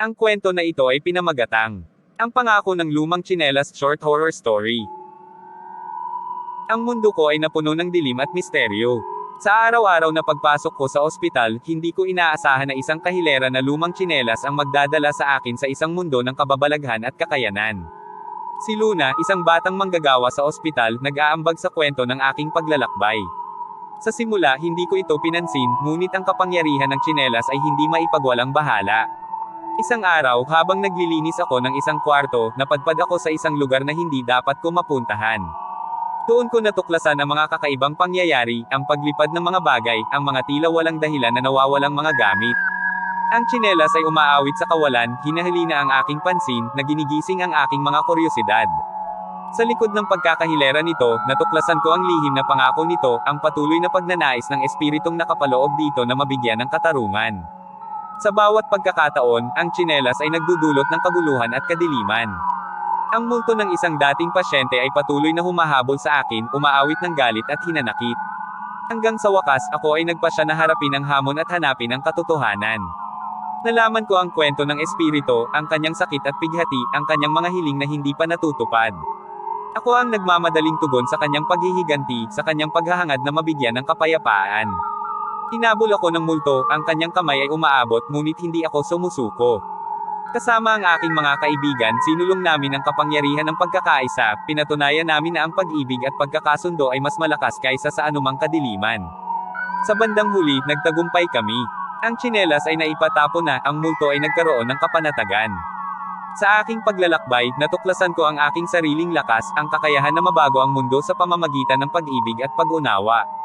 Ang kwento na ito ay pinamagatang Ang Pangako ng Lumang Tsinelas Short Horror Story. Ang mundo ko ay napuno ng dilim at misteryo. Sa araw-araw na pagpasok ko sa ospital, hindi ko inaasahan na isang kahilera na lumang tsinelas ang magdadala sa akin sa isang mundo ng kababalaghan at kakayanan. Si Luna, isang batang manggagawa sa ospital, nag-aambag sa kwento ng aking paglalakbay. Sa simula, hindi ko ito pinansin, ngunit ang kapangyarihan ng tsinelas ay hindi maipagwalang bahala. Isang araw, habang naglilinis ako ng isang kwarto, napadpad ako sa isang lugar na hindi dapat ko mapuntahan. Doon ko natuklasan ang mga kakaibang pangyayari, ang paglipad ng mga bagay, ang mga tila walang dahilan na nawawalang mga gamit. Ang tsinelas ay umaawit sa kawalan, hinahalina ang aking pansin, na ginigising ang aking mga kuryosidad. Sa likod ng pagkakahilera nito, natuklasan ko ang lihim na pangako nito, ang patuloy na pagnanais ng espiritong nakapaloob dito na mabigyan ng katarungan. Sa bawat pagkakataon, ang tsinelas ay nagdudulot ng kaguluhan at kadiliman. Ang multo ng isang dating pasyente ay patuloy na humahabol sa akin, umaawit ng galit at hinanakit. Hanggang sa wakas, ako ay nagpasya na harapin ang hamon at hanapin ang katotohanan. Nalaman ko ang kwento ng espiritu, ang kanyang sakit at pighati, ang kanyang mga hiling na hindi pa natutupad. Ako ang nagmamadaling tugon sa kanyang paghihiganti, sa kanyang paghahangad na mabigyan ng kapayapaan. Hinabol ako ng multo, ang kanyang kamay ay umaabot, ngunit hindi ako sumusuko. Kasama ang aking mga kaibigan, sinulong namin ang kapangyarihan ng pagkakaisa, pinatunayan namin na ang pag-ibig at pagkakasundo ay mas malakas kaysa sa anumang kadiliman. Sa bandang huli, nagtagumpay kami. Ang tsinelas ay naipatapon na, ang multo ay nagkaroon ng kapanatagan. Sa aking paglalakbay, natuklasan ko ang aking sariling lakas, ang kakayahan na mabago ang mundo sa pamamagitan ng pag-ibig at pag-unawa.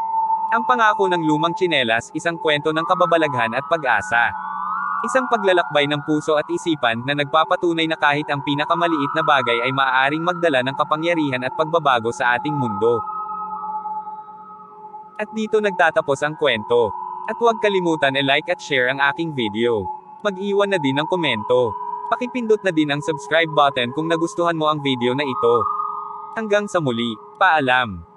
Ang Pangako ng Lumang Tsinelas, isang kwento ng kababalaghan at pag-asa. Isang paglalakbay ng puso at isipan na nagpapatunay na kahit ang pinakamaliit na bagay ay maaaring magdala ng kapangyarihan at pagbabago sa ating mundo. At dito nagtatapos ang kwento. At huwag kalimutan i-like at share ang aking video. Mag-iwan na din ng komento. Pakipindot na din ang subscribe button kung nagustuhan mo ang video na ito. Hanggang sa muli, paalam!